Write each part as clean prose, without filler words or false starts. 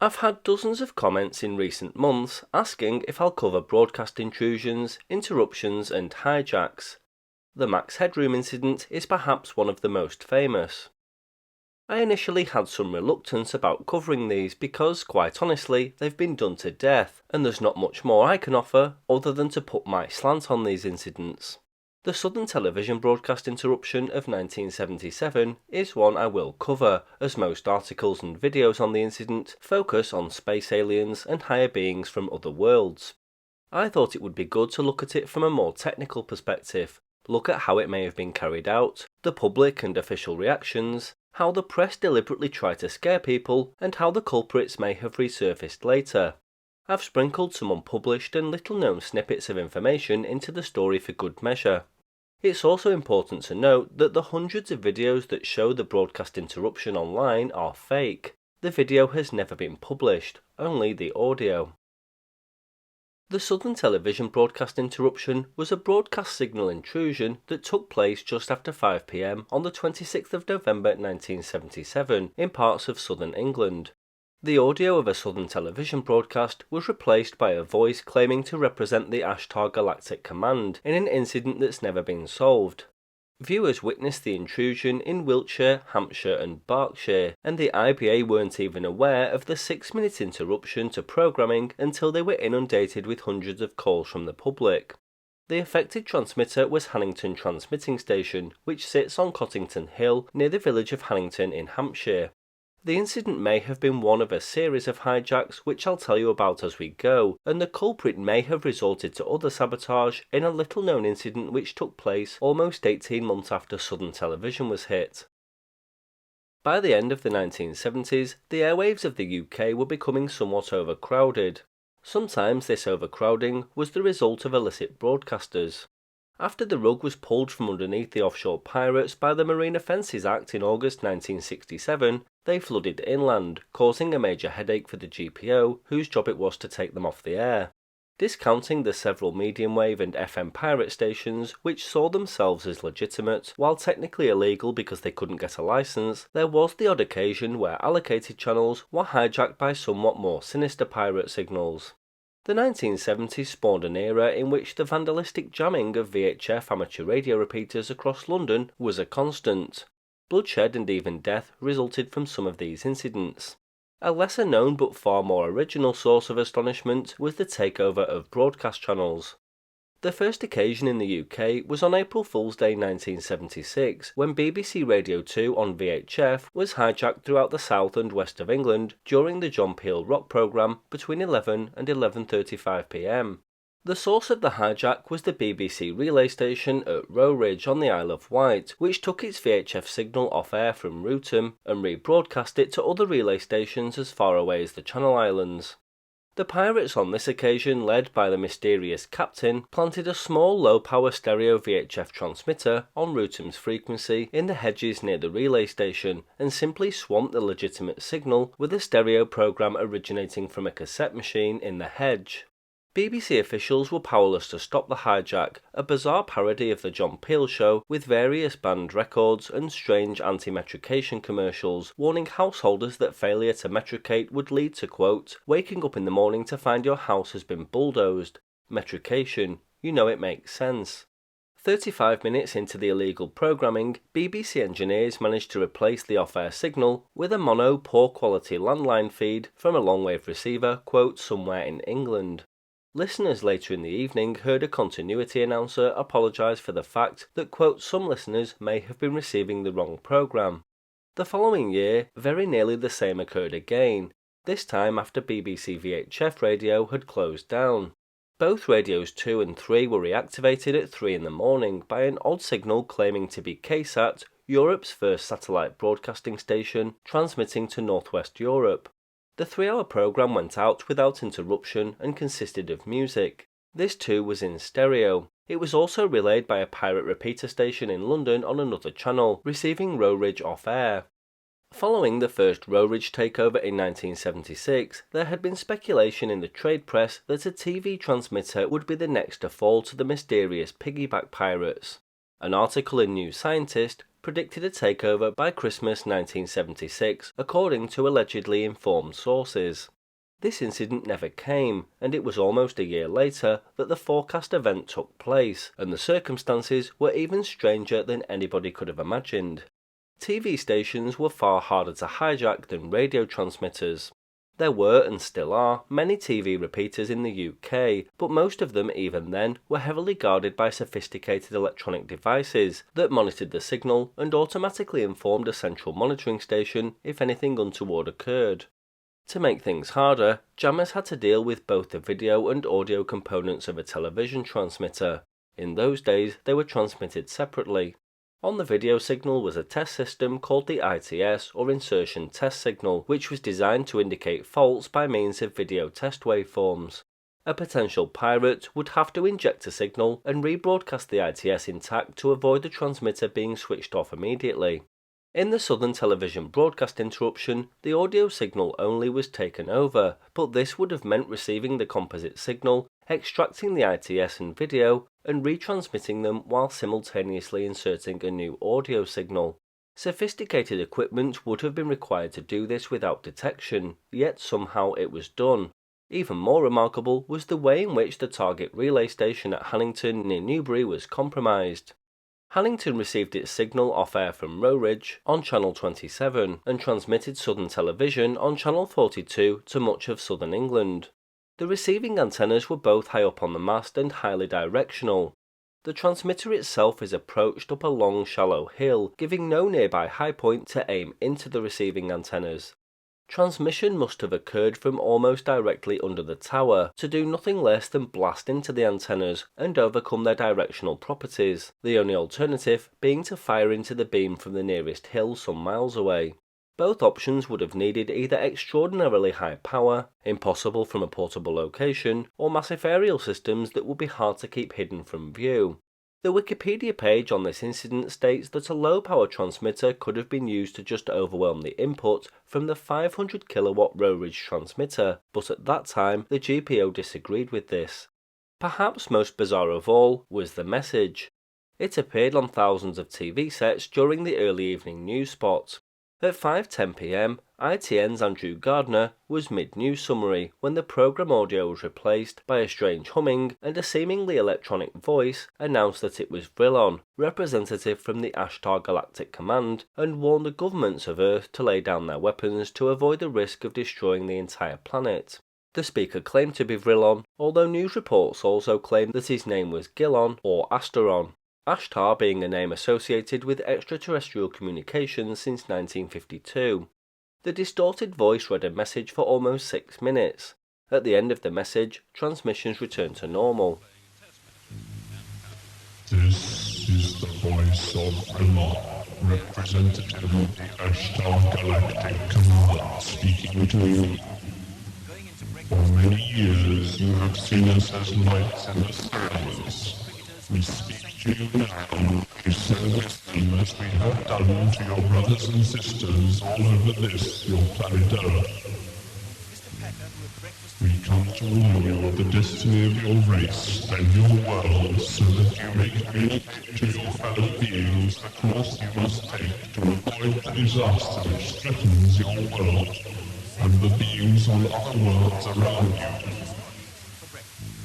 I've had dozens of comments in recent months asking if I'll cover broadcast intrusions, interruptions and hijacks. The Max Headroom incident is perhaps one of the most famous. I initially had some reluctance about covering these because, quite honestly, they've been done to death, and there's not much more I can offer other than to put my slant on these incidents. The Southern Television broadcast interruption of 1977 is one I will cover, as most articles and videos on the incident focus on space aliens and higher beings from other worlds. I thought it would be good to look at it from a more technical perspective, look at how it may have been carried out, the public and official reactions, how the press deliberately tried to scare people, and how the culprits may have resurfaced later. I've sprinkled some unpublished and little-known snippets of information into the story for good measure. It's also important to note that the hundreds of videos that show the broadcast interruption online are fake. The video has never been published, only the audio. The Southern Television broadcast interruption was a broadcast signal intrusion that took place just after 5 p.m. on the 26th of November 1977 in parts of southern England. The audio of a Southern Television broadcast was replaced by a voice claiming to represent the Ashtar Galactic Command in an incident that's never been solved. Viewers witnessed the intrusion in Wiltshire, Hampshire and Berkshire, and the IBA weren't even aware of the 6-minute interruption to programming until they were inundated with hundreds of calls from the public. The affected transmitter was Hannington Transmitting Station, which sits on Cottington Hill near the village of Hannington in Hampshire. The incident may have been one of a series of hijacks which I'll tell you about as we go, and the culprit may have resorted to other sabotage in a little-known incident which took place almost 18 months after Southern Television was hit. By the end of the 1970s, the airwaves of the UK were becoming somewhat overcrowded. Sometimes this overcrowding was the result of illicit broadcasters. After the rug was pulled from underneath the offshore pirates by the Marine Offences Act in August 1967, they flooded inland, causing a major headache for the GPO, whose job it was to take them off the air. Discounting the several medium wave and FM pirate stations which saw themselves as legitimate, while technically illegal because they couldn't get a licence, there was the odd occasion where allocated channels were hijacked by somewhat more sinister pirate signals. The 1970s spawned an era in which the vandalistic jamming of VHF amateur radio repeaters across London was a constant. Bloodshed and even death resulted from some of these incidents. A lesser known but far more original source of astonishment was the takeover of broadcast channels. The first occasion in the UK was on April Fool's Day 1976, when BBC Radio 2 on VHF was hijacked throughout the south and west of England during the John Peel rock programme between 11 and 11:35 p.m. The source of the hijack was the BBC relay station at Rowridge on the Isle of Wight, which took its VHF signal off air from Rootham and rebroadcast it to other relay stations as far away as the Channel Islands. The pirates on this occasion, led by the mysterious captain, planted a small low-power stereo VHF transmitter on Rootham's frequency in the hedges near the relay station and simply swamped the legitimate signal with a stereo program originating from a cassette machine in the hedge. BBC officials were powerless to stop the hijack, a bizarre parody of the John Peel show with various banned records and strange anti-metrication commercials warning householders that failure to metricate would lead to, quote, waking up in the morning to find your house has been bulldozed. Metrication, you know it makes sense. 35 minutes into the illegal programming, BBC engineers managed to replace the off-air signal with a mono poor-quality landline feed from a long-wave receiver, quote, somewhere in England. Listeners later in the evening heard a continuity announcer apologise for the fact that, quote, some listeners may have been receiving the wrong programme. The following year, very nearly the same occurred again, this time after BBC VHF radio had closed down. Both radios 2 and 3 were reactivated at 3 in the morning by an odd signal claiming to be KSAT, Europe's first satellite broadcasting station, transmitting to Northwest Europe. The 3-hour programme went out without interruption and consisted of music. This too was in stereo. It was also relayed by a pirate repeater station in London on another channel, receiving Rowridge off-air. Following the first Rowridge takeover in 1976, there had been speculation in the trade press that a TV transmitter would be the next to fall to the mysterious piggyback pirates. An article in New Scientist predicted a takeover by Christmas 1976, according to allegedly informed sources. This incident never came, and it was almost a year later that the forecast event took place, and the circumstances were even stranger than anybody could have imagined. TV stations were far harder to hijack than radio transmitters. There were, and still are, many TV repeaters in the UK, but most of them, even then, were heavily guarded by sophisticated electronic devices that monitored the signal and automatically informed a central monitoring station if anything untoward occurred. To make things harder, jammers had to deal with both the video and audio components of a television transmitter. In those days, they were transmitted separately. On the video signal was a test system called the ITS, or Insertion Test Signal, which was designed to indicate faults by means of video test waveforms. A potential pirate would have to inject a signal and rebroadcast the ITS intact to avoid the transmitter being switched off immediately. In the Southern Television broadcast interruption, the audio signal only was taken over, but this would have meant receiving the composite signal, extracting the ITS and video, and retransmitting them while simultaneously inserting a new audio signal. Sophisticated equipment would have been required to do this without detection, yet somehow it was done. Even more remarkable was the way in which the target relay station at Hannington near Newbury was compromised. Hannington received its signal off-air from Rowridge on Channel 27 and transmitted Southern Television on Channel 42 to much of southern England. The receiving antennas were both high up on the mast and highly directional. The transmitter itself is approached up a long shallow hill, giving no nearby high point to aim into the receiving antennas. Transmission must have occurred from almost directly under the tower, to do nothing less than blast into the antennas and overcome their directional properties, the only alternative being to fire into the beam from the nearest hill some miles away. Both options would have needed either extraordinarily high power, impossible from a portable location, or massive aerial systems that would be hard to keep hidden from view. The Wikipedia page on this incident states that a low-power transmitter could have been used to just overwhelm the input from the 500 kilowatt Rowridge transmitter, but at that time the GPO disagreed with this. Perhaps most bizarre of all was the message. It appeared on thousands of TV sets during the early evening news spot. At 5:10 p.m, ITN's Andrew Gardner was mid-news summary when the programme audio was replaced by a strange humming, and a seemingly electronic voice announced that it was Vrillon, representative from the Ashtar Galactic Command, and warned the governments of Earth to lay down their weapons to avoid the risk of destroying the entire planet. The speaker claimed to be Vrillon, although news reports also claimed that his name was Gilon or Asteron. Ashtar being a name associated with extraterrestrial communications since 1952. The distorted voice read a message for almost 6 minutes. At the end of the message, transmissions returned to normal. This is the voice of Vrillon, representative of the Ashtar Galactic Command, speaking to you. For many years you have seen us as lights in the stars. We speak to you now, to service them as we have done to your brothers and sisters all over this, your planet Earth. We come to warn you of the destiny of your race and your world, so that you may communicate to your fellow beings the course you must take to avoid the disaster which threatens your world and the beings on other worlds around you.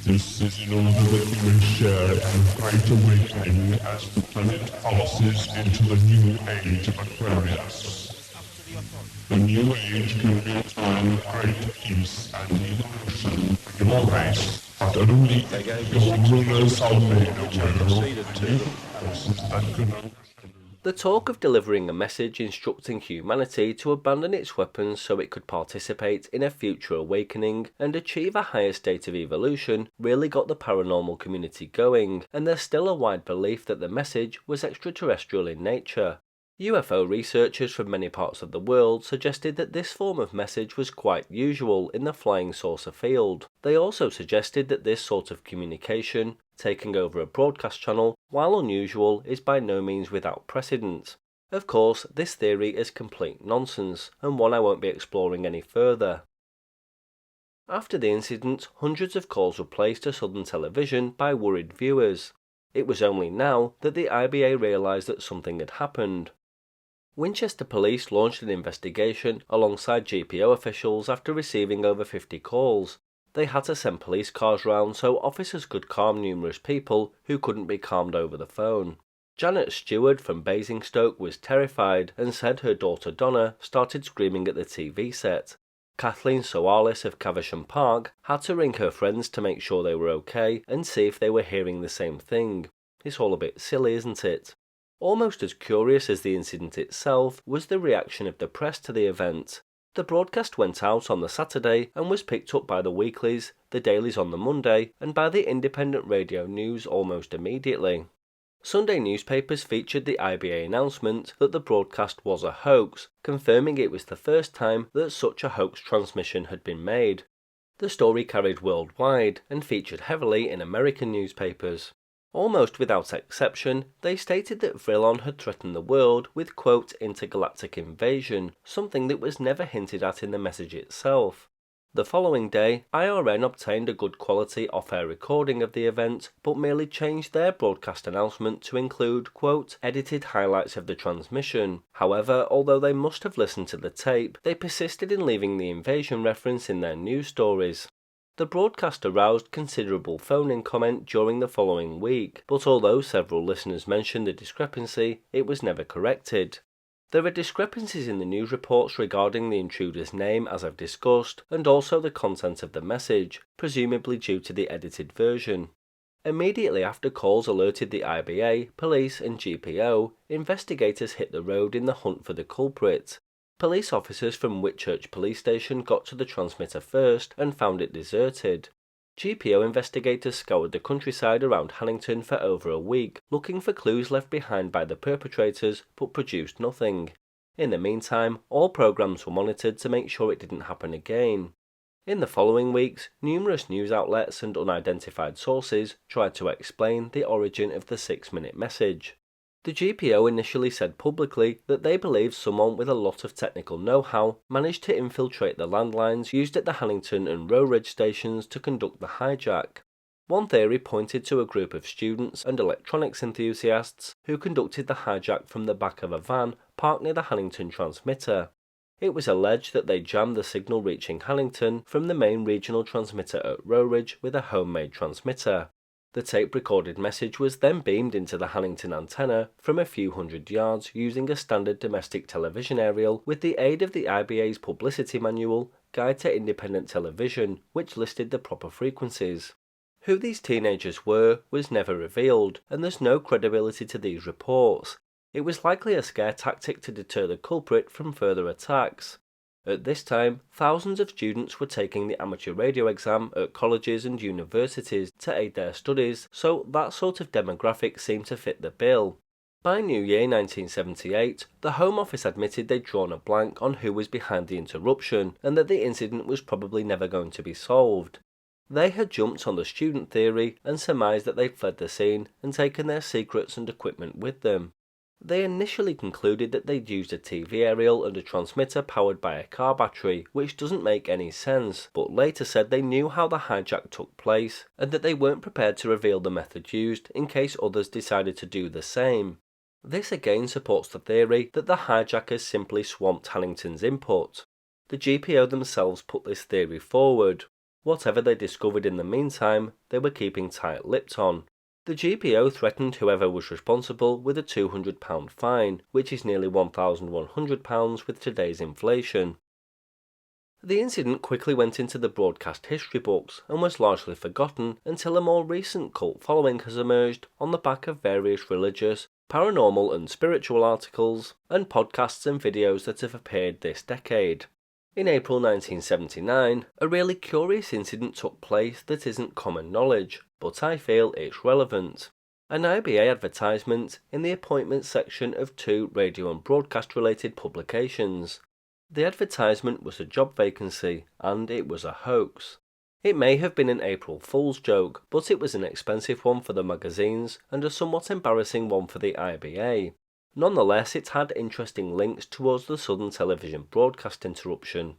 This is in order that you may share in the Great Awakening as the planet passes into the new age of Aquarius. The new age can be a time of great peace and evolution for your race, but only your rulers are made aware of the new forces that can. The talk of delivering a message instructing humanity to abandon its weapons so it could participate in a future awakening and achieve a higher state of evolution really got the paranormal community going, and there's still a wide belief that the message was extraterrestrial in nature. UFO researchers from many parts of the world suggested that this form of message was quite usual in the flying saucer field. They also suggested that this sort of communication, taking over a broadcast channel, while unusual, is by no means without precedent. Of course, this theory is complete nonsense, and one I won't be exploring any further. After the incident, hundreds of calls were placed to Southern Television by worried viewers. It was only now that the IBA realised that something had happened. Winchester Police launched an investigation alongside GPO officials after receiving over 50 calls. They had to send police cars round so officers could calm numerous people who couldn't be calmed over the phone. Janet Stewart from Basingstoke was terrified and said her daughter Donna started screaming at the TV set. Kathleen Soalis of Caversham Park had to ring her friends to make sure they were okay and see if they were hearing the same thing. It's all a bit silly, isn't it? Almost as curious as the incident itself was the reaction of the press to the event. The broadcast went out on the Saturday and was picked up by the weeklies, the dailies on the Monday, and by the independent radio news almost immediately. Sunday newspapers featured the IBA announcement that the broadcast was a hoax, confirming it was the first time that such a hoax transmission had been made. The story carried worldwide and featured heavily in American newspapers. Almost without exception, they stated that Vrillon had threatened the world with, quote, intergalactic invasion, something that was never hinted at in the message itself. The following day, IRN obtained a good quality off-air recording of the event, but merely changed their broadcast announcement to include, quote, edited highlights of the transmission. However, although they must have listened to the tape, they persisted in leaving the invasion reference in their news stories. The broadcast aroused considerable phone-in comment during the following week, but although several listeners mentioned the discrepancy, it was never corrected. There are discrepancies in the news reports regarding the intruder's name, as I've discussed, and also the content of the message, presumably due to the edited version. Immediately after calls alerted the IBA, police and GPO, investigators hit the road in the hunt for the culprit. Police officers from Whitchurch Police Station got to the transmitter first and found it deserted. GPO investigators scoured the countryside around Hannington for over a week, looking for clues left behind by the perpetrators, but produced nothing. In the meantime, all programs were monitored to make sure it didn't happen again. In the following weeks, numerous news outlets and unidentified sources tried to explain the origin of the 6-minute message. The GPO initially said publicly that they believed someone with a lot of technical know-how managed to infiltrate the landlines used at the Hannington and Rowridge stations to conduct the hijack. One theory pointed to a group of students and electronics enthusiasts who conducted the hijack from the back of a van parked near the Hannington transmitter. It was alleged that they jammed the signal reaching Hannington from the main regional transmitter at Rowridge with a homemade transmitter. The tape-recorded message was then beamed into the Hannington antenna from a few hundred yards using a standard domestic television aerial with the aid of the IBA's publicity manual, Guide to Independent Television, which listed the proper frequencies. Who these teenagers were was never revealed, and there's no credibility to these reports. It was likely a scare tactic to deter the culprit from further attacks. At this time, thousands of students were taking the amateur radio exam at colleges and universities to aid their studies, so that sort of demographic seemed to fit the bill. By New Year 1978, the Home Office admitted they'd drawn a blank on who was behind the interruption and that the incident was probably never going to be solved. They had jumped on the student theory and surmised that they'd fled the scene and taken their secrets and equipment with them. They initially concluded that they'd used a TV aerial and a transmitter powered by a car battery, which doesn't make any sense, but later said they knew how the hijack took place, and that they weren't prepared to reveal the method used in case others decided to do the same. This again supports the theory that the hijackers simply swamped Hannington's input. The GPO themselves put this theory forward. Whatever they discovered in the meantime, they were keeping tight-lipped on. The GPO threatened whoever was responsible with a £200 fine, which is nearly £1,100 with today's inflation. The incident quickly went into the broadcast history books and was largely forgotten until a more recent cult following has emerged on the back of various religious, paranormal and spiritual articles and podcasts and videos that have appeared this decade. In April 1979, a really curious incident took place that isn't common knowledge, but I feel it's relevant. An IBA advertisement in the appointments section of 2 radio and broadcast related publications. The advertisement was a job vacancy, and it was a hoax. It may have been an April Fool's joke, but it was an expensive one for the magazines and a somewhat embarrassing one for the IBA. Nonetheless, it had interesting links towards the sudden television broadcast interruption.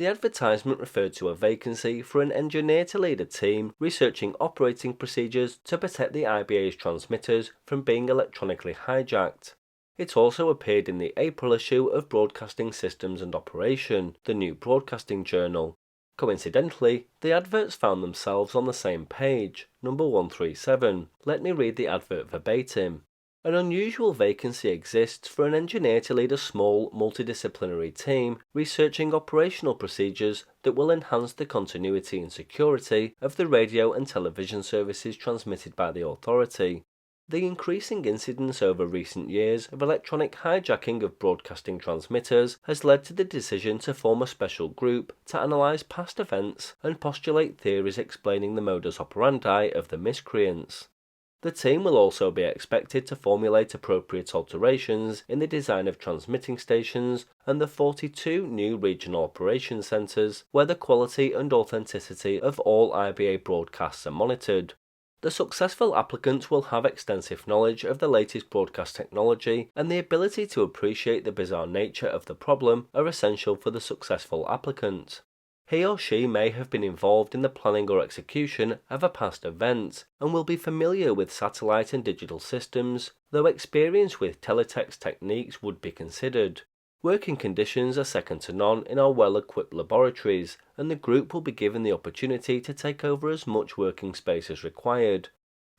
The advertisement referred to a vacancy for an engineer to lead a team researching operating procedures to protect the IBA's transmitters from being electronically hijacked. It also appeared in the April issue of Broadcasting Systems and Operation, the new broadcasting journal. Coincidentally, the adverts found themselves on the same page, number 137. Let me read the advert verbatim. An unusual vacancy exists for an engineer to lead a small, multidisciplinary team researching operational procedures that will enhance the continuity and security of the radio and television services transmitted by the authority. The increasing incidence over recent years of electronic hijacking of broadcasting transmitters has led to the decision to form a special group to analyse past events and postulate theories explaining the modus operandi of the miscreants. The team will also be expected to formulate appropriate alterations in the design of transmitting stations and the 42 new regional operations centres where the quality and authenticity of all IBA broadcasts are monitored. The successful applicants will have extensive knowledge of the latest broadcast technology, and the ability to appreciate the bizarre nature of the problem are essential for the successful applicant. He or she may have been involved in the planning or execution of a past event, and will be familiar with satellite and digital systems, though experience with teletext techniques would be considered. Working conditions are second to none in our well-equipped laboratories, and the group will be given the opportunity to take over as much working space as required.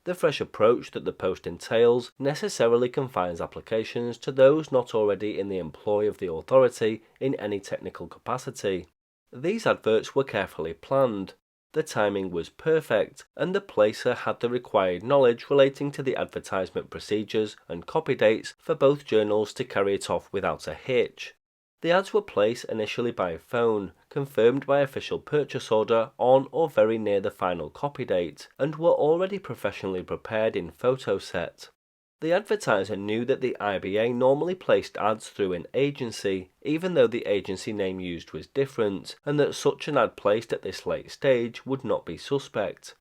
The fresh approach that the post entails necessarily confines applications to those not already in the employ of the authority in any technical capacity. These adverts were carefully planned. The timing was perfect, and the placer had the required knowledge relating to the advertisement procedures and copy dates for both journals to carry it off without a hitch. The ads were placed initially by phone, confirmed by official purchase order on or very near the final copy date, and were already professionally prepared in photo set. The advertiser knew that the IBA normally placed ads through an agency, even though the agency name used was different, and that such an ad placed at this late stage would not be suspect.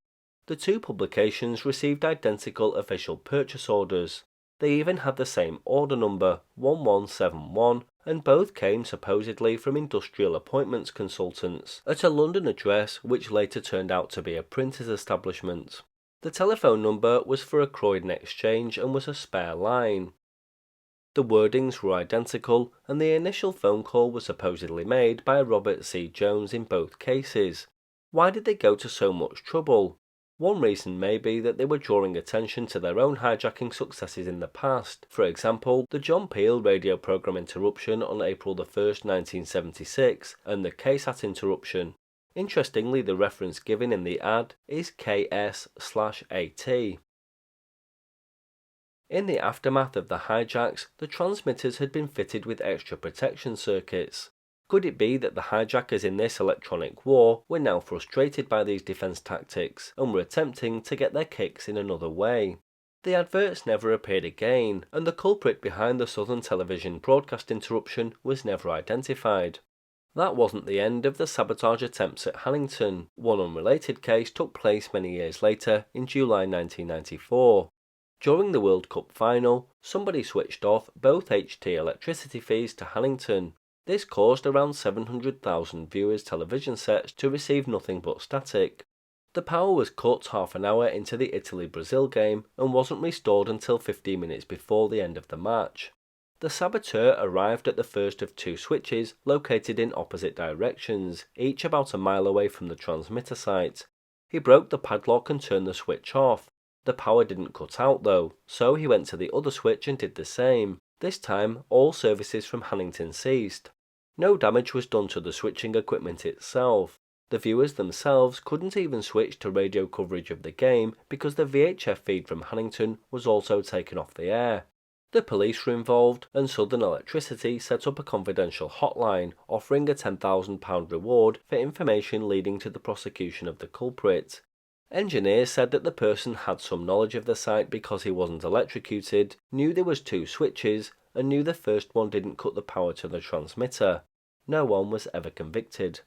The two publications received identical official purchase orders. They even had the same order number, 1171, and both came supposedly from industrial appointments consultants at a London address which later turned out to be a printer's establishment. The telephone number was for a Croydon exchange and was a spare line. The wordings were identical, and the initial phone call was supposedly made by Robert C. Jones in both cases. Why did they go to so much trouble? One reason may be that they were drawing attention to their own hijacking successes in the past, for example, the John Peel radio programme interruption on April 1, 1976, and the KSAT interruption. Interestingly, the reference given in the ad is KS/AT. In the aftermath of the hijacks, the transmitters had been fitted with extra protection circuits. Could it be that the hijackers in this electronic war were now frustrated by these defense tactics and were attempting to get their kicks in another way? The adverts never appeared again, and the culprit behind the Southern Television broadcast interruption was never identified. That wasn't the end of the sabotage attempts at Hannington. One unrelated case took place many years later in July 1994. During the World Cup final, somebody switched off both HT electricity feeds to Hannington. This caused around 700,000 viewers' television sets to receive nothing but static. The power was cut half an hour into the Italy-Brazil game and wasn't restored until 15 minutes before the end of the match. The saboteur arrived at the first of two switches located in opposite directions, each about a mile away from the transmitter site. He broke the padlock and turned the switch off. The power didn't cut out though, so he went to the other switch and did the same. This time, all services from Hannington ceased. No damage was done to the switching equipment itself. The viewers themselves couldn't even switch to radio coverage of the game because the VHF feed from Hannington was also taken off the air. The police were involved, and Southern Electricity set up a confidential hotline offering a £10,000 reward for information leading to the prosecution of the culprit. Engineers said that the person had some knowledge of the site because he wasn't electrocuted, knew there was two switches, and knew the first one didn't cut the power to the transmitter. No one was ever convicted.